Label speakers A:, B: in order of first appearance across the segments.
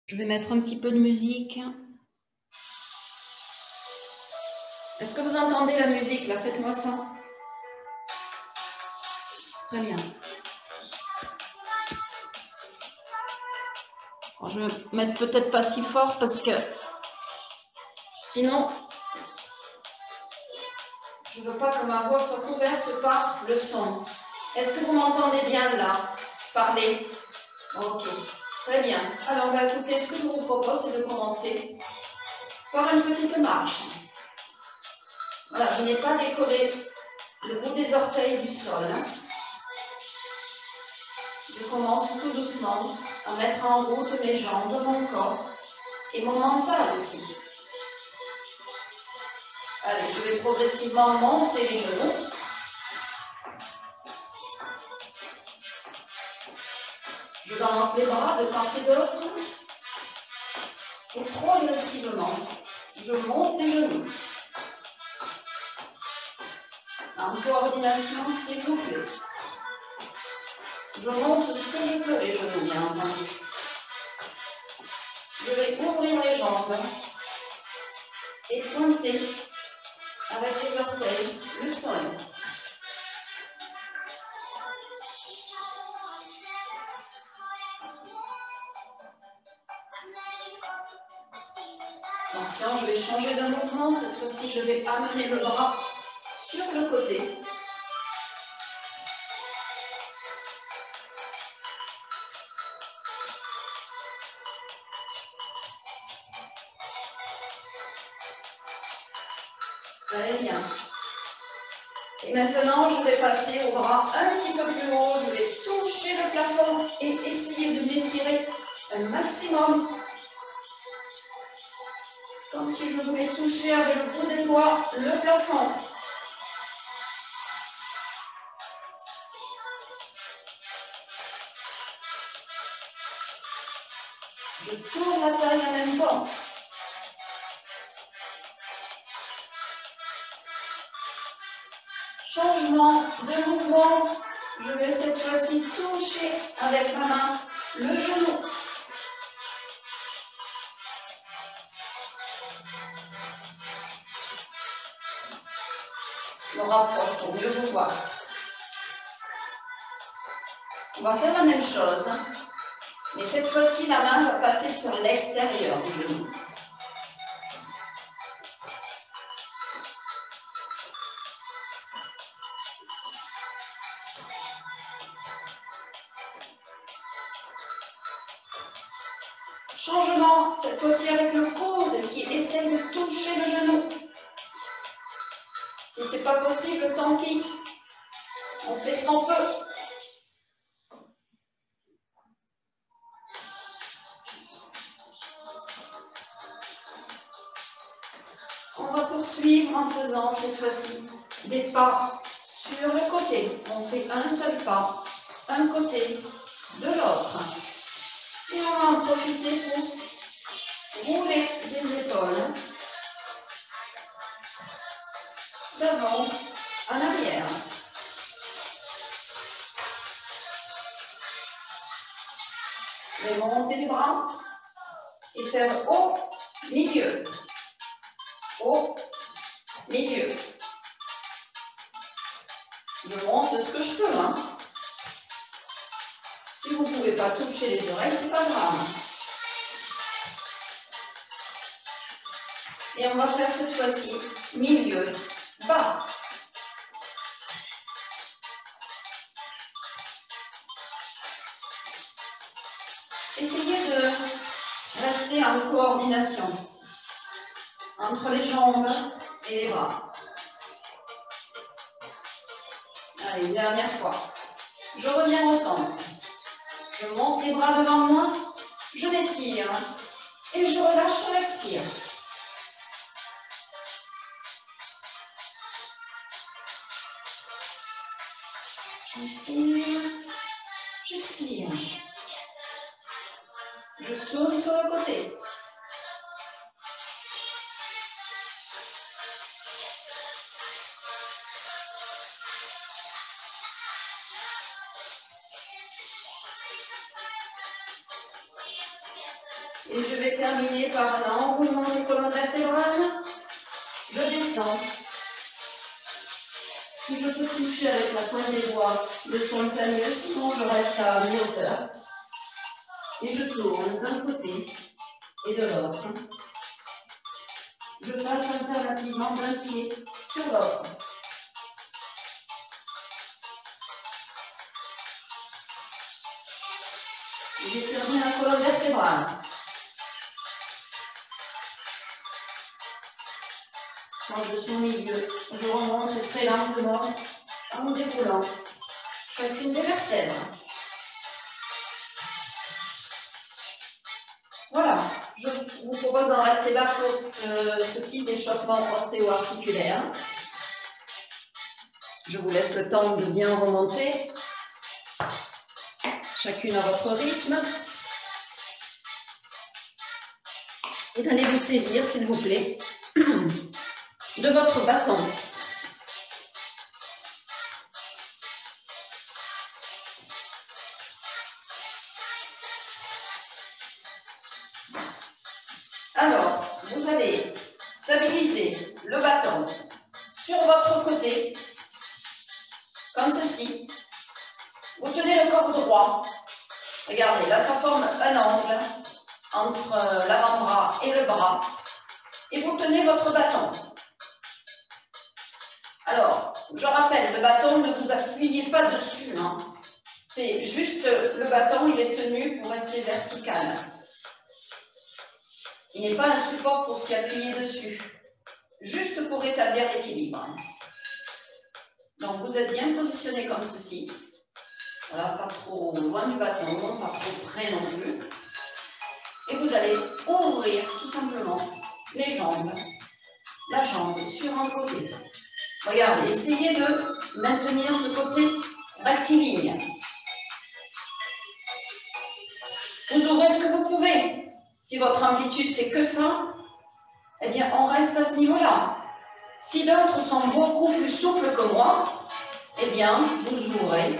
A: Je vais mettre un petit peu de musique. Est-ce que vous entendez la musique là? Faites-moi ça. Très bien. Bon, je vais mettre peut-être pas si fort parce que sinon, je ne veux pas que ma voix soit couverte par le son. Est-ce que vous m'entendez bien là? Parler. Ok. Très bien. Alors, écoutez, ce que je vous propose, c'est de commencer par une petite marche. Voilà, je n'ai pas décollé le bout des orteils du sol. Je commence tout doucement à mettre en route mes jambes, mon corps et mon mental aussi. Allez, je vais progressivement monter les genoux. Je balance les bras de part et d'autre. Et progressivement, je monte les genoux. En coordination, s'il vous plaît. Je monte ce que je peux les genoux, bien entendu. Je vais ouvrir les jambes et pointer avec les orteils le sol. Attention, je vais changer de mouvement. Cette fois-ci, je vais amener le bras sur le côté. Très bien. Et maintenant, je vais passer au bras un petit peu plus haut. Je vais toucher le plafond et essayer de m'étirer un maximum. Comme si je voulais toucher avec le bout des doigts le plafond. Je tourne la taille en même temps. Changement de mouvement. Je vais cette fois-ci toucher avec ma main le genou. Je me rapproche pour mieux vous voir. On va faire la même chose, mais cette fois-ci, la main va passer sur l'extérieur du genou. Changement, cette fois-ci avec le coude qui essaye de toucher le genou. Si ce n'est pas possible, tant pis. On fait ce qu'on peut. On va poursuivre en faisant cette fois-ci des pas sur le côté. On fait un seul pas, un côté de l'autre. Et on va en profiter pour rouler les épaules d'avant en arrière. Je vais monter les bras et faire haut, milieu, haut, milieu. Je monte ce que je peux. Si vous ne pouvez pas toucher les oreilles, ce n'est pas grave. Et on va faire cette fois-ci milieu, bas. Essayez de rester en coordination entre les jambes et les bras. Allez, dernière fois. Je reviens au centre. Je monte les bras devant moi, je m'étire et je relâche, je expire. J'inspire, j'expire. Je tourne sur le côté. Et je vais terminer par un enroulement des colonnes vertébrales. Je descends. Si je peux toucher avec la pointe des doigts le sol, tant mieux, sinon je reste à mi-hauteur. Et je tourne d'un côté et de l'autre. Je passe alternativement d'un pied sur l'autre. J'éternue la colonne vertébrale. Quand je suis au milieu, je remonte très lentement en déroulant chacune des vertèbres. Voilà, je vous propose d'en rester là pour ce petit échauffement ostéo-articulaire. Je vous laisse le temps de bien remonter, chacune à votre rythme. Et d'aller vous saisir, s'il vous plaît, de votre bâton. Alors, vous allez stabiliser le bâton sur votre côté, comme ceci. Vous tenez le corps droit. Regardez, là, ça forme un angle entre l'avant-bras et le bras. Et vous tenez votre bâton. Alors, je rappelle, le bâton, ne vous appuyez pas dessus. Hein. C'est juste le bâton, il est tenu pour rester vertical. Il n'est pas un support pour s'y appuyer dessus. Juste pour rétablir l'équilibre. Donc, vous êtes bien positionné comme ceci. Voilà, pas trop loin du bâton, pas trop près non plus. Et vous allez ouvrir tout simplement les jambes, la jambe sur un côté. Regardez, essayez de maintenir ce côté rectiligne. Vous ouvrez ce que vous pouvez. Si votre amplitude c'est que ça, eh bien on reste à ce niveau-là. Si d'autres sont beaucoup plus souples que moi, eh bien vous ouvrez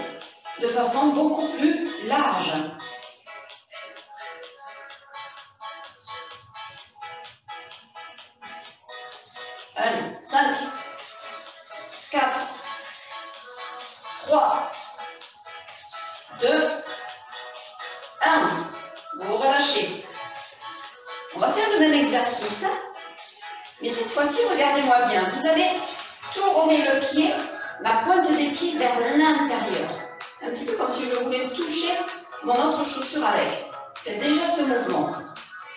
A: de façon beaucoup plus large. Allez, 5, 4, 3, 2, 1. Vous relâchez. On va faire le même exercice, mais cette fois-ci, regardez-moi bien. Vous allez tourner le pied, la pointe des pieds vers l'intérieur. Un petit peu comme si je voulais toucher mon autre chaussure avec. Faites déjà ce mouvement.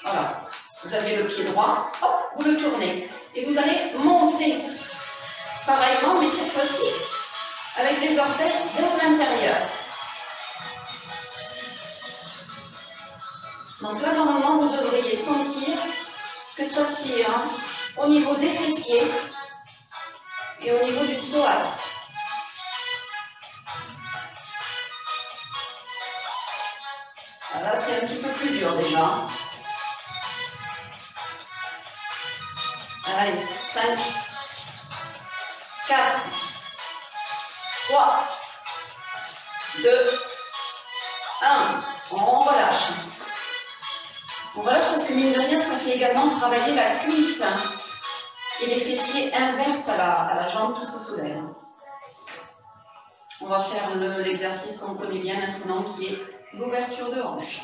A: Voilà. Vous avez le pied droit, hop, vous le tournez. Et vous allez monter pareillement, mais cette fois-ci, avec les orteils vers l'intérieur. Donc là, normalement, vous devriez sentir que ça tire au niveau des fessiers et au niveau du psoas. Là, c'est un petit peu plus dur déjà. Allez, 5, 4, 3, 2, 1. On relâche. On relâche parce que mine de rien, ça fait également travailler la cuisse et les fessiers inverses à la jambe qui se soulève. On va faire l'exercice qu'on connaît bien maintenant qui est l'ouverture de hanche.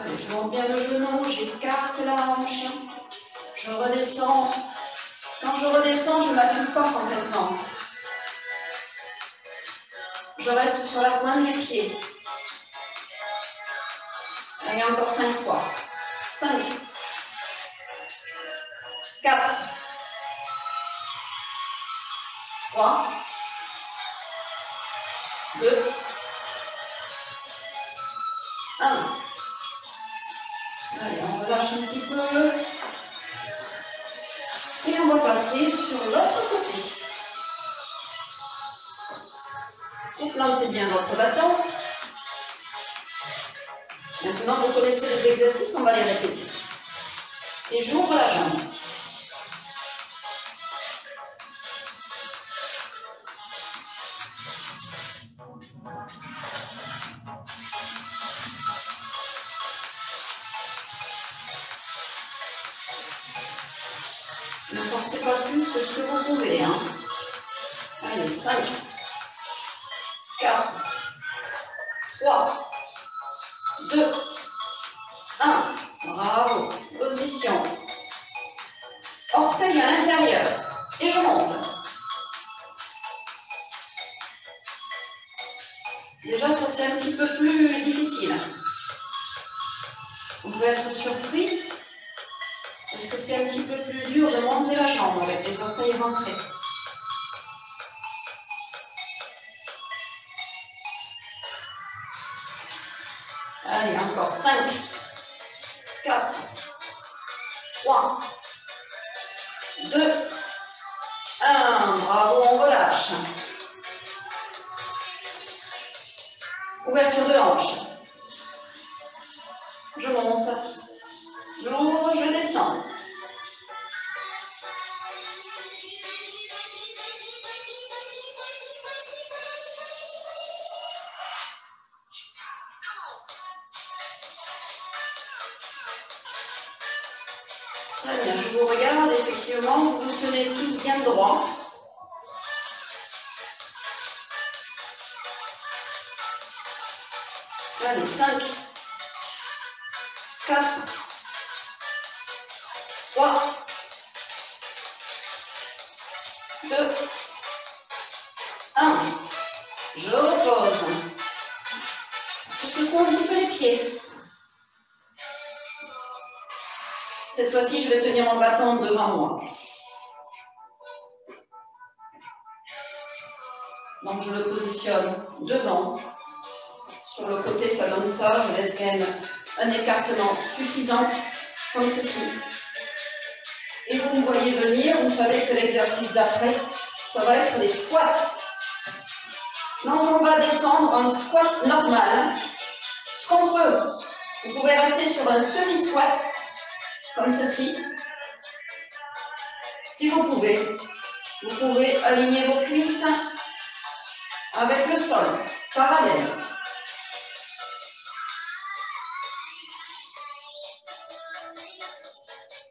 A: Allez, je monte bien le genou, j'écarte la hanche, je redescends. Quand je redescends, je ne m'appuie pas complètement. Je reste sur la pointe des pieds. Allez, encore 5 fois. 5, 4, 3, 2, 1. Allez, on relâche un petit peu. Et on va passer sur l'autre côté. Vous plantez bien votre bâton. Maintenant, vous connaissez les exercices, on va les répéter. Et j'ouvre la jambe. Ne forcez pas plus que ce que vous pouvez. Hein. Allez, 5, 4, 3, 2, 1. Bravo. Position. Orteil à l'intérieur. Et je monte. Déjà, ça c'est un petit peu plus difficile. On peut être surpris parce que c'est un petit peu plus dur de monter la jambe avec les orteils rentrés. Allez, encore 5, 4, 3, 2, 1. Bravo, on relâche. Ouverture de hanche. Je monte. J'ouvre, je descends. Très bien, je vous regarde, effectivement, vous vous tenez tous bien droit. Allez, 5, 4, 3, 2, 1. Je repose. Je secoue un petit peu les pieds. Cette fois-ci, je vais tenir mon bâton devant moi. Donc, je le positionne devant. Sur le côté, ça donne ça. Je laisse bien un écartement suffisant, comme ceci. Et vous me voyez venir. Vous savez que l'exercice d'après, ça va être les squats. Donc, on va descendre en squat normal. Ce qu'on peut, vous pouvez rester sur un semi-squat, comme ceci. Si vous pouvez aligner vos cuisses avec le sol, parallèle.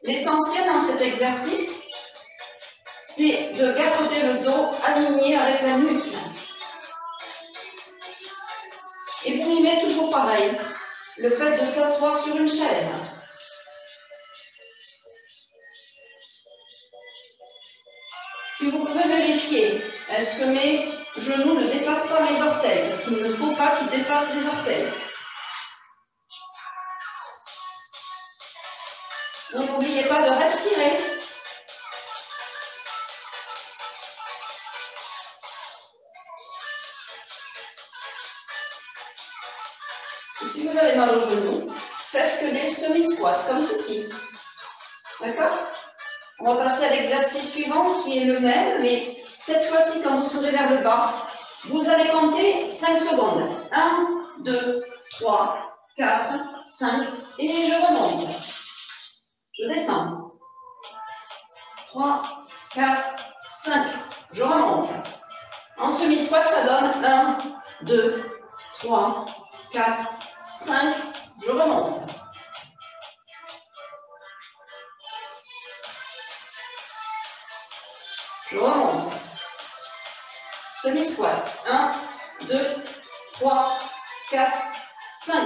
A: L'essentiel dans cet exercice, c'est de garder le dos aligné avec la nuque. Et vous mimez toujours pareil, le fait de s'asseoir sur une chaise. Puis vous pouvez vérifier, est-ce que mes genoux ne dépassent pas mes orteils? Parce qu'il ne faut pas qu'ils dépassent les orteils. Vous n'oubliez pas de respirer. Et si vous avez mal aux genoux, faites que des semi-squats, comme ceci. D'accord? On va passer à l'exercice suivant qui est le même, mais cette fois-ci, quand vous serez vers le bas, vous allez compter 5 secondes. 1, 2, 3, 4, 5, et je remonte. Je descends. 3, 4, 5, je remonte. En semi-squat, ça donne 1, 2, 3, 4, 5, je remonte. Je remonte. Semi-squat. 1, 2, 3, 4, 5.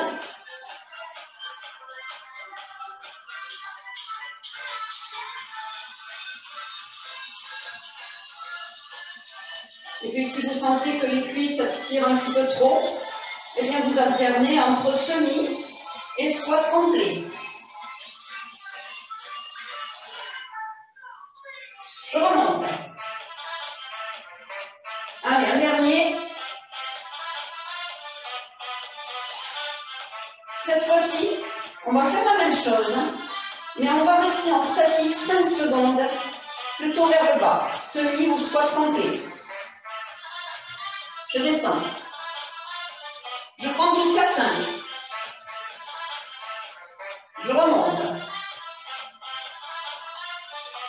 A: Et puis si vous sentez que les cuisses tirent un petit peu trop, eh bien vous alternez entre semi et squat complet. Je remonte. Allez, un dernier. Cette fois-ci, on va faire la même chose, mais on va rester en statique 5 secondes, plutôt vers le bas, semi ou squat complet. Je descends. Je compte jusqu'à 5. Je remonte.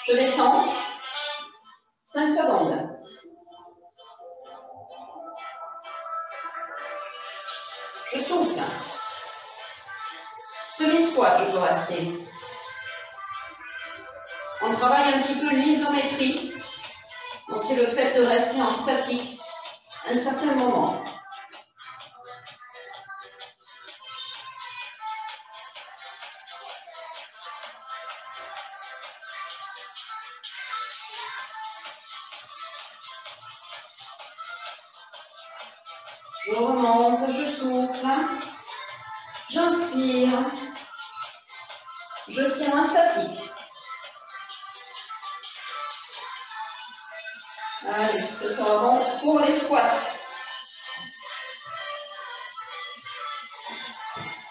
A: Je descends. 5 secondes. Je souffle. Semi-squat, je peux rester. On travaille un petit peu l'isométrie. C'est le fait de rester en statique un certain moment. Je remonte, je souffle, j'inspire, je tiens en statique. Allez, ce sera bon pour les squats.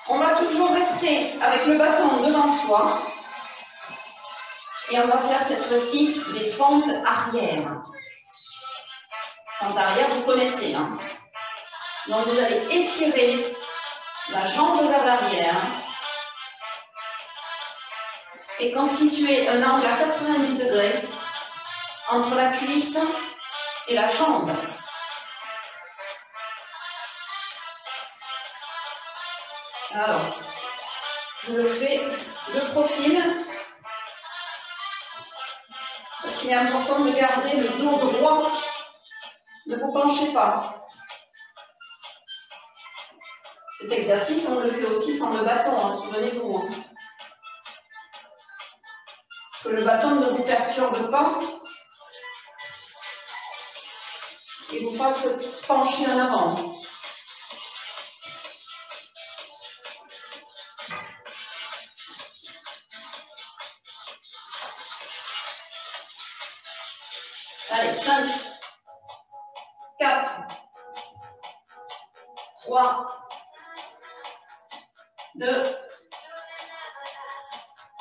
A: On va toujours rester avec le bâton devant soi. Et on va faire cette fois-ci des fentes arrière. Fente arrière, vous connaissez. Hein? Donc vous allez étirer la jambe vers l'arrière et constituer un angle à 90 degrés entre la cuisse et la jambe. Alors, je le fais de profil parce qu'il est important de garder le dos droit. Ne vous penchez pas. Cet exercice, on le fait aussi sans le bâton, hein, souvenez-vous. Hein. Que le bâton ne vous perturbe pas et vous fasse pencher en avant. Allez, 5, 4, 3, 2,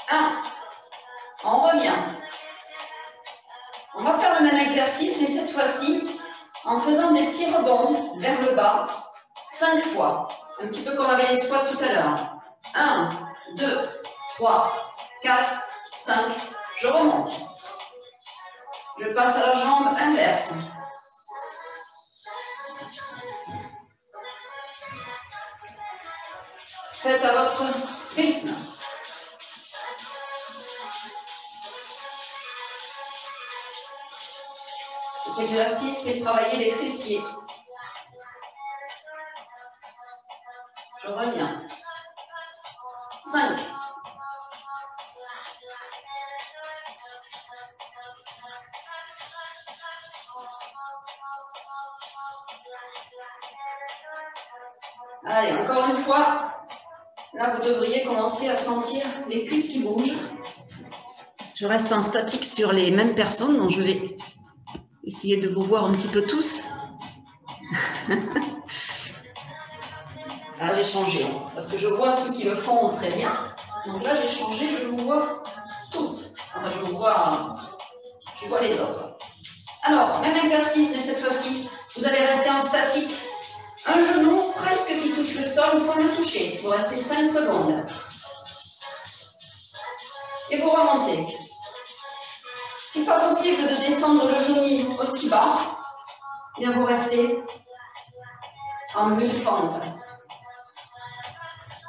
A: 1. On revient. On va faire le même exercice, mais cette fois-ci, en faisant des petits rebonds vers le bas, 5 fois. Un petit peu comme avec les squats tout à l'heure. 1, 2, 3, 4, 5. Je remonte. Je passe à la jambe inverse. Faites à votre rythme. Cet exercice fait travailler les fessiers. Je reviens. 5. Allez, encore une fois. Là, vous devriez commencer à sentir les cuisses qui bougent. Je reste en statique sur les mêmes personnes, donc je vais essayer de vous voir un petit peu tous. Là, j'ai changé, parce que je vois ceux qui le font très bien. Donc là, j'ai changé, je vous vois tous. Enfin, je vois les autres. Alors, même exercice, mais cette fois-ci, vous allez rester en statique. Un genou presque qui touche le sol sans le toucher. Vous restez 5 secondes. Et vous remontez. Si pas possible de descendre le genou aussi bas, bien vous restez en mi-fente.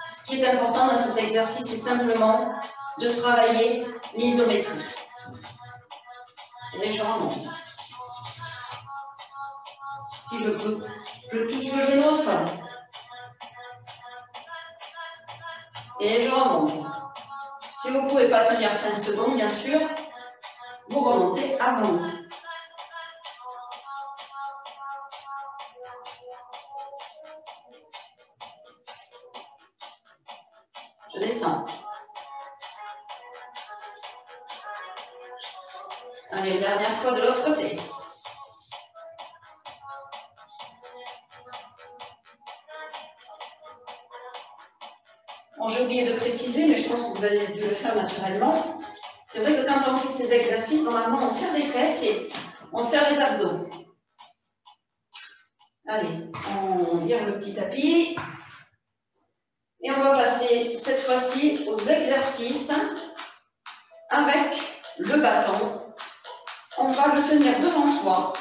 A: Ce qui est important dans cet exercice, c'est simplement de travailler l'isométrie. Et je remonte. Si je peux, je touche le genou au sol. Et je remonte. Si vous ne pouvez pas tenir 5 secondes, bien sûr, vous remontez avant. Je descends. Allez, une dernière fois de l'autre côté. Bon, j'ai oublié de préciser, mais je pense que vous avez dû le faire naturellement. C'est vrai que quand on fait ces exercices, normalement, on serre les fesses et on serre les abdos. Allez, on vire le petit tapis. Et on va passer cette fois-ci aux exercices avec le bâton. On va le tenir devant soi,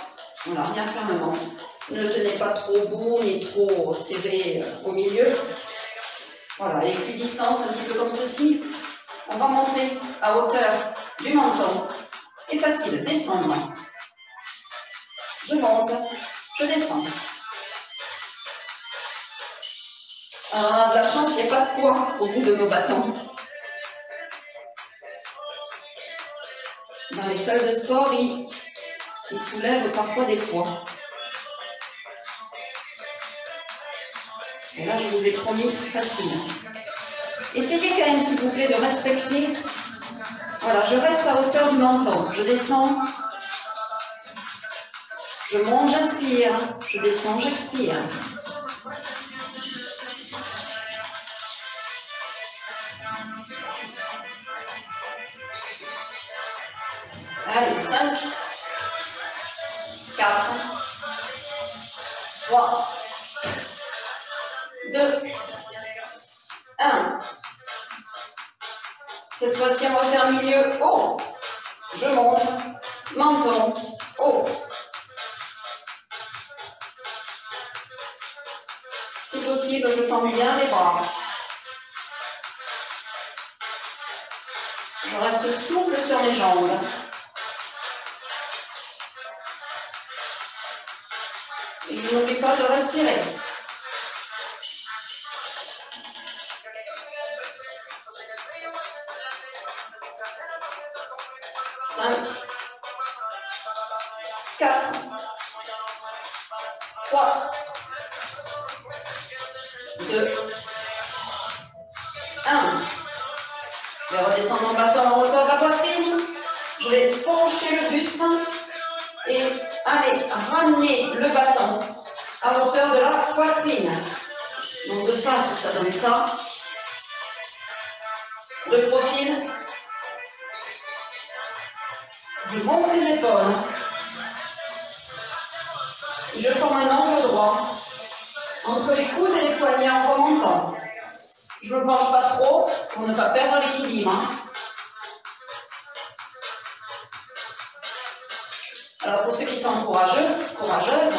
A: voilà, bien fermement. Ne le tenez pas trop au bout ni trop serré au milieu. Voilà, équidistance, un petit peu comme ceci. On va monter à hauteur du menton. Et facile, descendre. Je monte, je descends. Alors, on a de la chance, il n'y a pas de poids au bout de nos bâtons. Dans les salles de sport, ils soulèvent parfois des poids. Et là, je vous ai promis, facile. Essayez quand même, s'il vous plaît, de respecter. Voilà, je reste à hauteur du menton. Je descends. Je monte, j'inspire. Je descends, j'expire. Allez, 5, 4, 3, 2, 1. Cette fois-ci, on va faire milieu haut. Je monte, menton, haut. Si possible, je tends bien les bras. Je reste souple sur mes jambes. Et je n'oublie pas de respirer. Cinq, 4, 3, 2, 1. Je vais redescendre mon bâton en hauteur de la poitrine. Je vais pencher le buste et allez, ramener le bâton à hauteur de la poitrine. Donc de face, ça donne ça. De profil, je monte les épaules. Je forme un angle droit entre les coudes et les poignets en remontant. Je ne penche pas trop pour ne pas perdre l'équilibre. Alors pour ceux qui sont courageux, courageuses,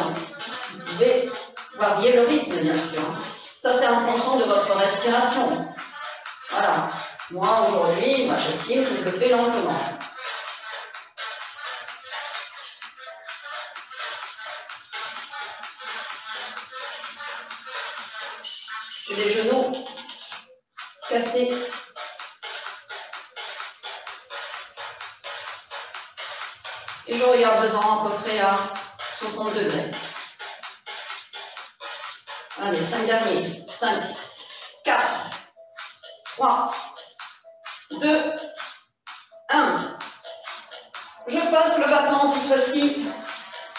A: vous pouvez varier le rythme bien sûr. Ça c'est en fonction de votre respiration. Voilà. Moi aujourd'hui, j'estime que je le fais lentement. J'ai les genoux cassés. Et je regarde devant à peu près à 60 degrés. Allez, 5 derniers. 5, 4, 3, 2, 1. Je passe le bâton cette fois-ci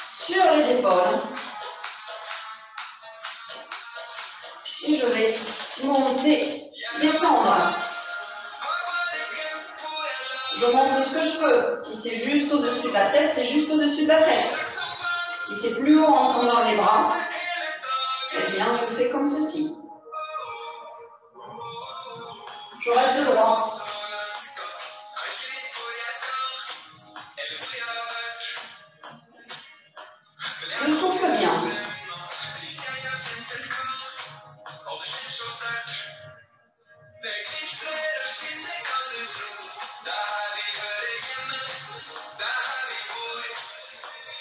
A: sur les épaules. Et je vais monter, descendre. Je monte de ce que je peux. Si c'est juste au-dessus de la tête, c'est juste au-dessus de la tête. Si c'est plus haut en tendant les bras, eh bien, je fais comme ceci. Je reste droit. Je souffle bien.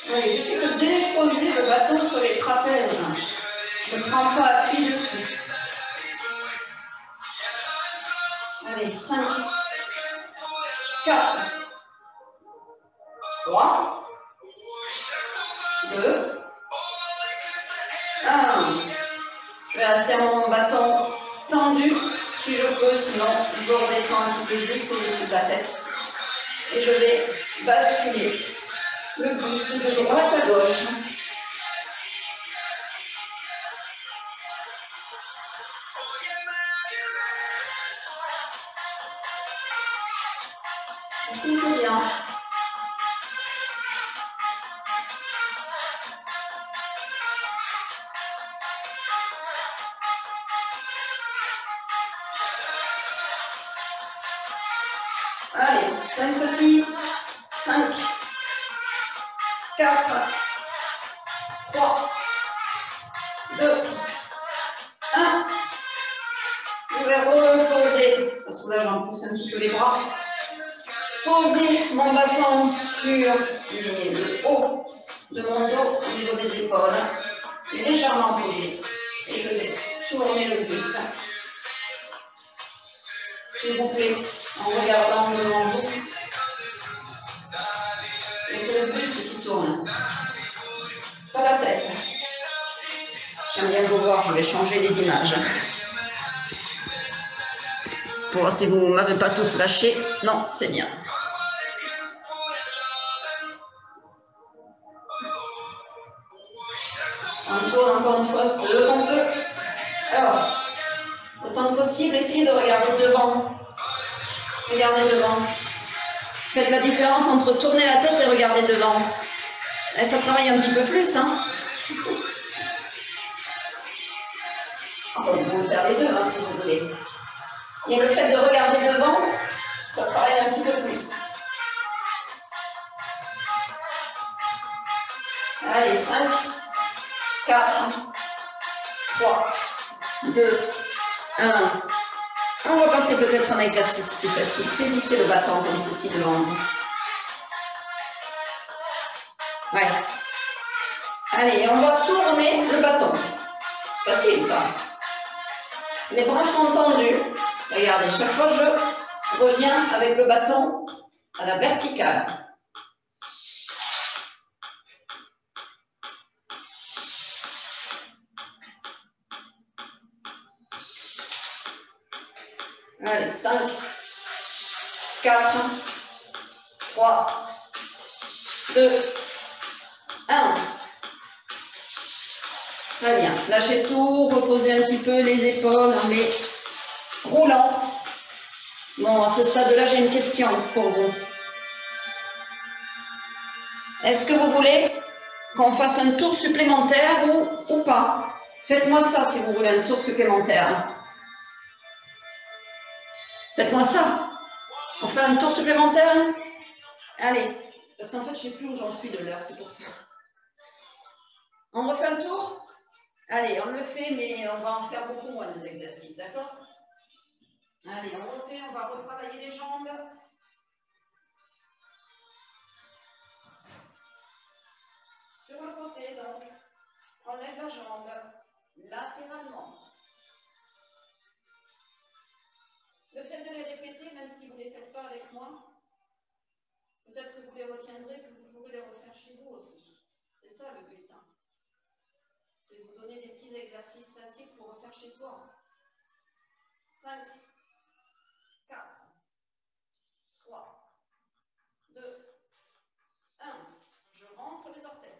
A: Oui, je fais que déposer le bâton sur les trapèzes. Je ne prends pas appui dessus. Allez, 5, 4, 3, 2, 1. Je vais rester à mon bâton tendu si je peux, sinon je redescends un petit peu juste au-dessus de la tête. Et je vais basculer le buste de droite à gauche. Souffle bien. 5 petits. 5, 4, 3, 2, 1. Je vais reposer. Ça soulage en plus un petit peu les bras. Poser mon bâton sur le haut de mon dos au niveau des épaules. Légèrement posé. Et je vais tourner le buste. S'il vous plaît, en regardant devant vous. Et que le buste qui tourne. Pas la tête. J'aime bien vous voir, je vais changer les images. Pour voir si vous ne m'avez pas tous lâché. Non, c'est bien. On tourne encore une fois ce qu'on peut. Alors, autant que possible, essayez de regarder devant. Regardez devant. Faites la différence entre tourner la tête et regarder devant. Et ça travaille un petit peu plus, hein. Enfin, vous pouvez faire les deux, hein, si vous voulez. Et le fait de regarder devant, ça travaille un petit peu plus. Allez, 5, 4, 3, 2, 1. On va passer peut-être un exercice plus facile. Saisissez le bâton comme ceci devant vous. Ouais. Allez, on va tourner le bâton. Facile, ça. Les bras sont tendus. Regardez, chaque fois je reviens avec le bâton à la verticale. Allez, 5, 4, 3, 2, 1. Très bien. Lâchez tout, reposez un petit peu les épaules en les roulant. Bon, à ce stade-là, j'ai une question pour vous. Est-ce que vous voulez qu'on fasse un tour supplémentaire ou pas? Faites-moi ça si vous voulez un tour supplémentaire. Faites-moi ça. On fait un tour supplémentaire? Allez, parce qu'en fait, je ne sais plus où j'en suis de l'heure, c'est pour ça. On refait un tour? Allez, on le fait, mais on va en faire beaucoup moins des exercices, d'accord? Allez, on refait, on va retravailler les jambes. Sur le côté, donc, on lève la jambe latéralement. Le fait de les répéter, même si vous ne les faites pas avec moi, peut-être que vous les retiendrez, que vous pourrez les refaire chez vous aussi. C'est ça le but. Hein. C'est vous donner des petits exercices faciles pour refaire chez soi. 5, 4, 3, 2, 1. Je rentre les orteils.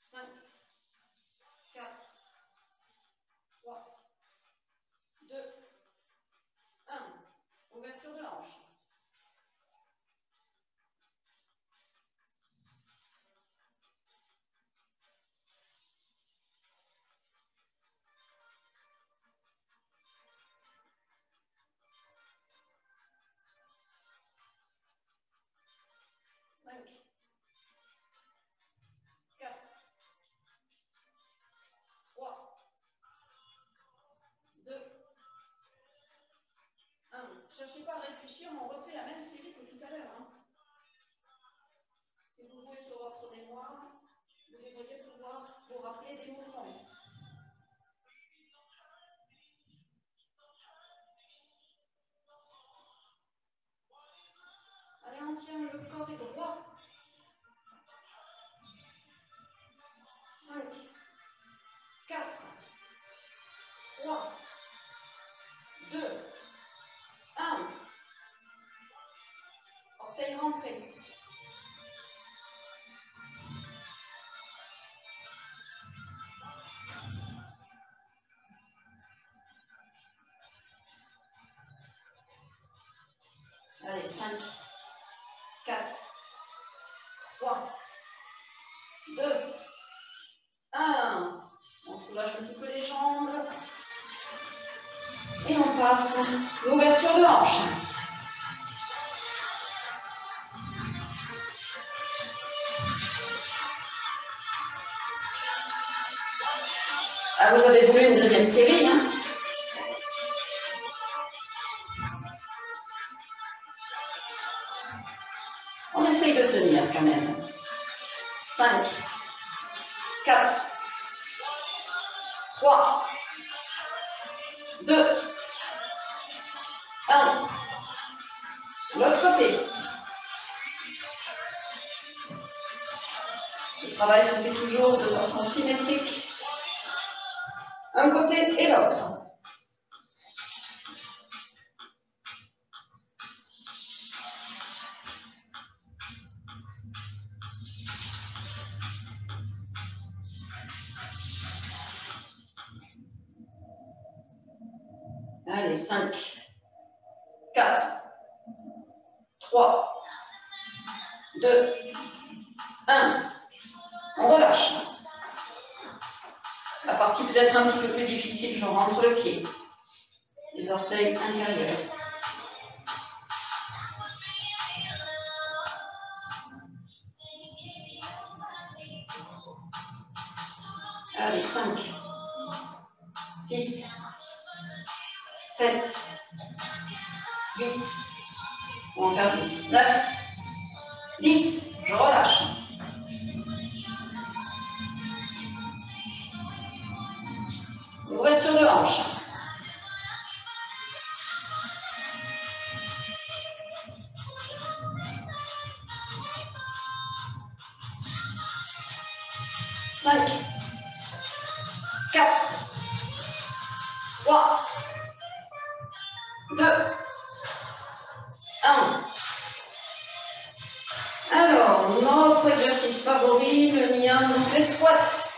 A: 5, 4, 3, 2, 1. Ouverture de hanche. 5, 4, 3, 2, 1. Cherchez pas à réfléchir, on refait la même série que tout à l'heure. Hein. Si vous jouez sur votre mémoire, vous devriez pouvoir vous rappeler des mouvements. Allez, on tient, le corps est droit. 5, 4, 3, 2, 1. Orteil rentré. Allez, 5, 4, 3, 2, 1. On soulage un petit peu les commence l'ouverture de hanche. Ah, vous avez voulu une deuxième série, hein? On essaye de tenir quand même. 5, 4, 3, 2, 1. L'autre côté. Le travail se fait toujours de façon symétrique. Un côté et l'autre. Allez, 5, 4, 3, 2, 1. On relâche. La partie peut-être un petit peu plus difficile, je rentre le pied. Les orteils intérieurs. Allez, 5, 6, 7, 8, on va faire 10, 9, 10, je relâche. Ouverture de hanche. Cinq, 4, 3, 2, 1. Alors, notre exercice favori, le mien, les squats.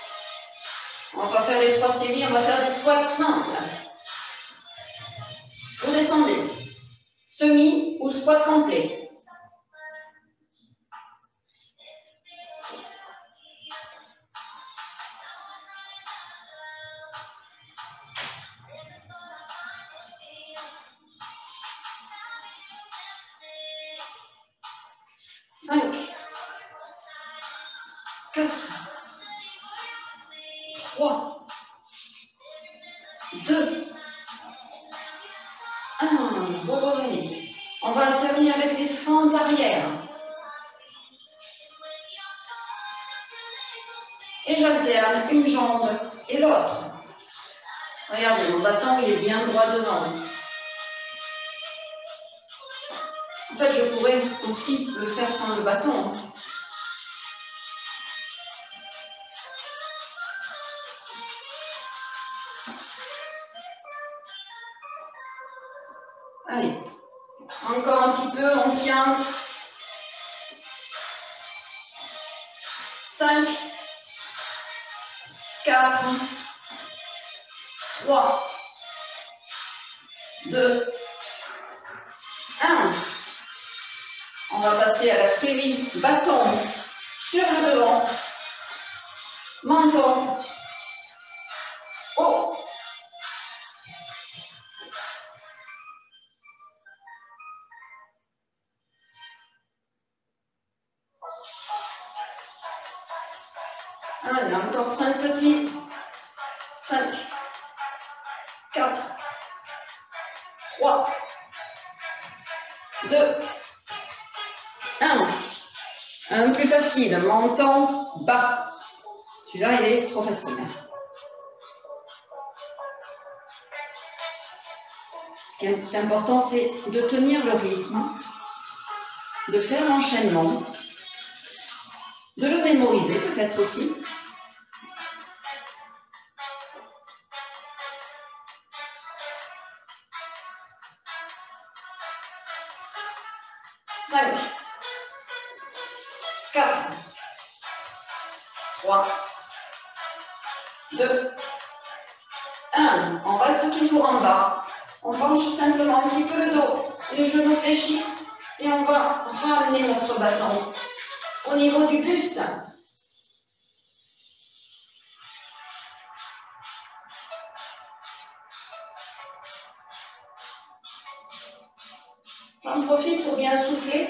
A: On va pas faire les 3 séries, on va faire des squats simples. Vous descendez. Semi ou squat complet. Cinq, 4, 3, 2, 1. Vous revenez. On va alterner avec les fentes arrière. Et j'alterne une jambe et l'autre. Regardez, mon bâton, il est bien droit devant. En fait, je pourrais aussi le faire sans le bâton. Allez, encore un petit peu, on tient. 5, 4, 3, 2, 1. On va passer à la série bâton sur le devant, menton, haut. Allez, encore 5 petits. 5, 4, 3, 2, 1. Un plus facile, menton bas. Celui-là, il est trop facile. Ce qui est important, c'est de tenir le rythme, de faire l'enchaînement, de le mémoriser peut-être aussi. Cinq, 4, 3, 2, 1. On reste toujours en bas. On penche simplement un petit peu le dos, les genoux fléchis, et on va ramener notre bâton au niveau du buste. J'en profite pour bien souffler,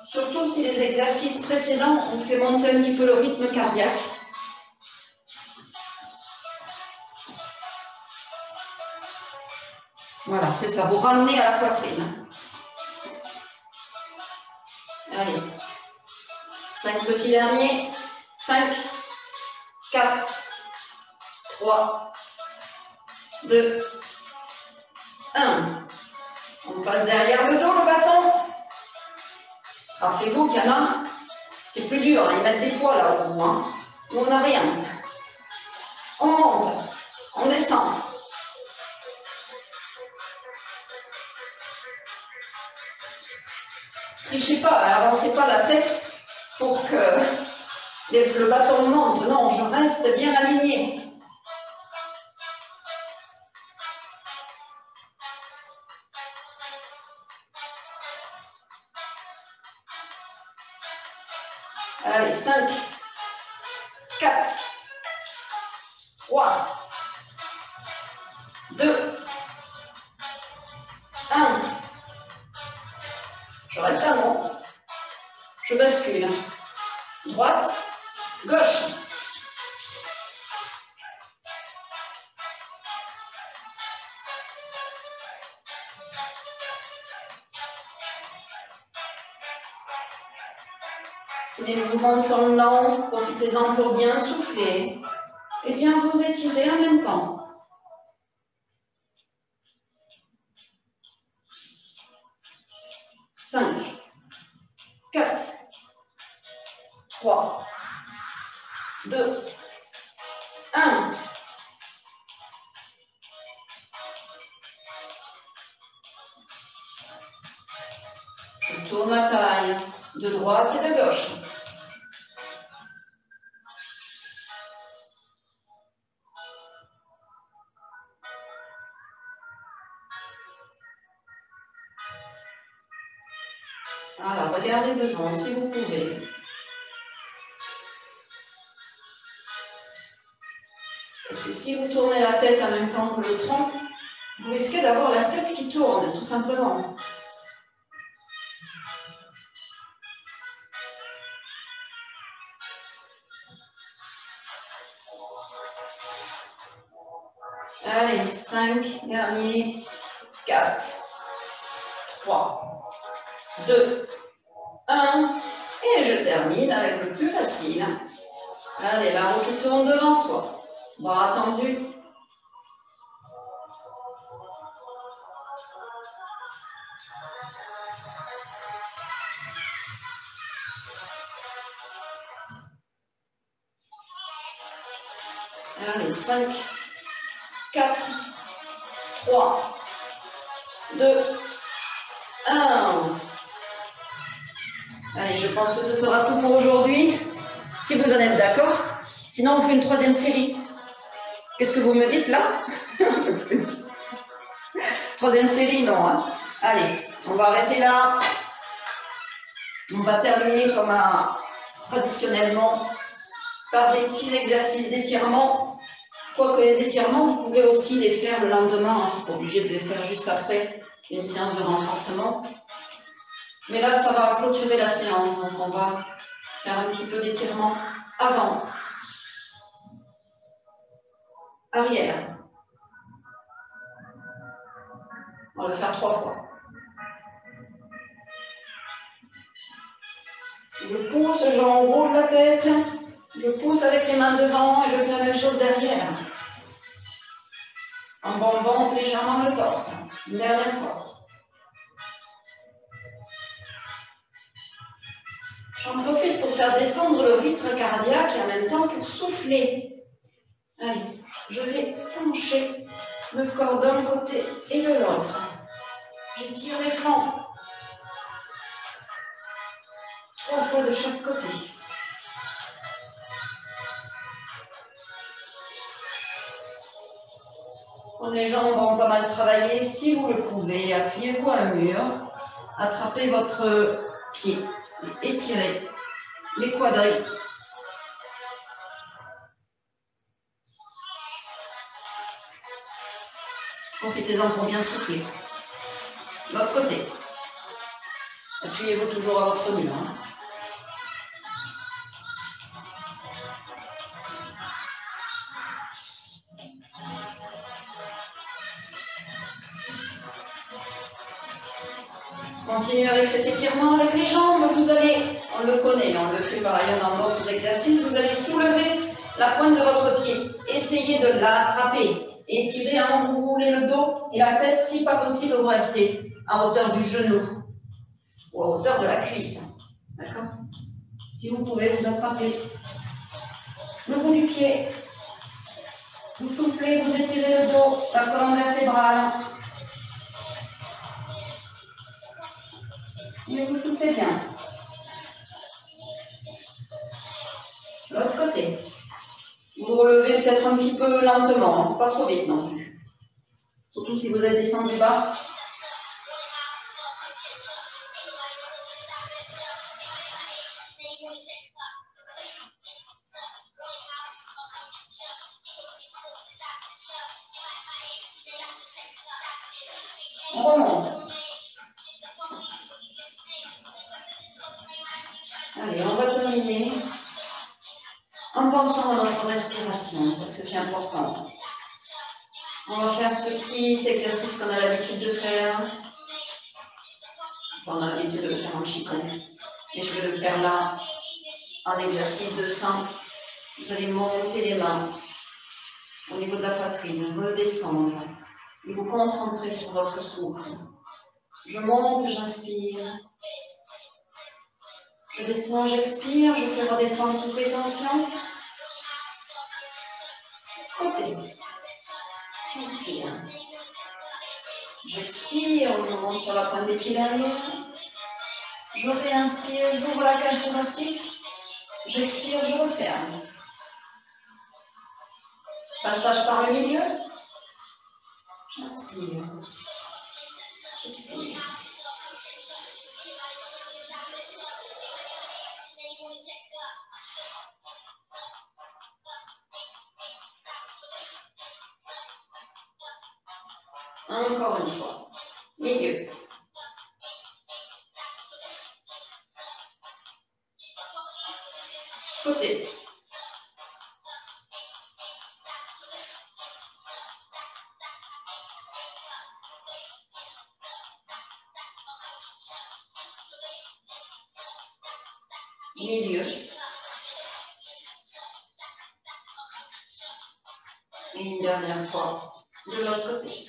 A: surtout si les exercices précédents ont fait monter un petit peu le rythme cardiaque. Voilà, c'est ça, vous ramenez à la poitrine. Allez, 5 petits derniers, 5, 4, 3, 2, 1. On passe derrière le dos, le bâton. Rappelez-vous qu'il y en a, c'est plus dur, hein, ils mettent des poids là au bout. Hein. Nous, on n'a rien. On monte, on descend. Trichez pas, avancez pas la tête pour que le bâton monte. Non, je reste bien aligné. Allez, 5, 4, 3, 2, 1. Je reste à mon. Je bascule. Droite, gauche. Si les mouvements sont lents, profitez-en pour bien souffler et bien vous étirer en même temps. 5, 4, 3, 2, 1. Je tourne la taille de droite et de gauche. Voilà, regardez devant si vous pouvez. Parce que si vous tournez la tête en même temps que le tronc, vous risquez d'avoir la tête qui tourne, tout simplement. Allez, 5, dernier, 4, 3, 2, 1. Et je termine avec le plus facile. Allez, la roue qui tourne devant soi. Bras tendus. Allez, 5, 4, 3, 2, 1. Allez, je pense que ce sera tout pour aujourd'hui. Si vous en êtes d'accord. Sinon, on fait une troisième série. Qu'est-ce que vous me dites là? Troisième série, non. Hein? Allez, on va arrêter là. On va terminer comme traditionnellement par des petits exercices d'étirement. Quoique les étirements, vous pouvez aussi les faire le lendemain. Hein, c'est pas obligé de les faire juste après une séance de renforcement. Mais là, ça va clôturer la séance. Donc, on va faire un petit peu d'étirement avant. Arrière. On va le faire 3 fois. Je pousse, j'enroule la tête. Je pousse avec les mains devant et je fais la même chose derrière. En bombant légèrement le torse. Une dernière fois. J'en profite pour faire descendre le rythme cardiaque et en même temps pour souffler. Allez, je vais pencher le corps d'un côté et de l'autre. J'étire les flancs. 3 fois de chaque côté. Quand les jambes ont pas mal travaillé, si vous le pouvez, appuyez-vous à un mur, attrapez votre pied et étirez les quadris. Profitez-en pour bien souffler. L'autre côté. Appuyez-vous toujours à votre mur. Hein. Continuez avec cet étirement avec les jambes. Vous allez, on le connaît, on le fait par ailleurs dans d'autres exercices, vous allez soulever la pointe de votre pied. Essayez de l'attraper. Étirez avant de vous rouler le dos et la tête, si pas possible, vous restez à hauteur du genou ou à hauteur de la cuisse. D'accord? Si vous pouvez, vous attrapez le bout du pied. Vous soufflez, vous étirez le dos, la colonne vertébrale. Et vous soufflez bien. L'autre côté. Vous relevez peut-être un petit peu lentement, pas trop vite non plus. Surtout si vous êtes descendu bas. On remonte. Allez, on va terminer en pensant à notre respiration, parce que c'est important. On va faire ce petit exercice qu'on a l'habitude de faire. Enfin, on a l'habitude de le faire en Qigong, mais je vais le faire là, en exercice de fin. Vous allez monter les mains au niveau de la poitrine, redescendre et vous concentrer sur votre souffle. Je monte, j'inspire. Je descends, j'expire, je fais redescendre toutes les tensions. Côté. Inspire. J'expire, je monte sur la pointe des pieds derrière. Je réinspire, j'ouvre la cage thoracique. J'expire, je referme. Passage par le milieu. J'inspire. J'expire. Encore une fois. Milieu. Côté. Milieu. Et une dernière fois de l'autre côté.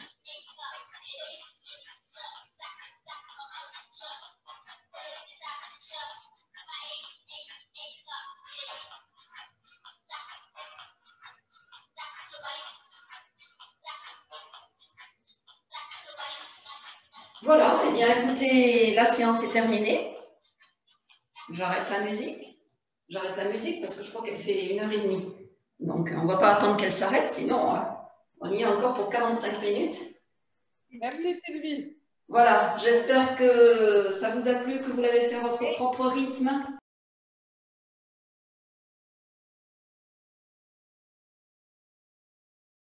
A: Voilà, eh bien écoutez, la séance est terminée. J'arrête la musique. J'arrête la musique parce que je crois qu'elle fait 1h30. Donc on ne va pas attendre qu'elle s'arrête, sinon on y est encore pour 45 minutes.
B: Merci Sylvie.
A: Voilà, j'espère que ça vous a plu, que vous l'avez fait à votre propre rythme.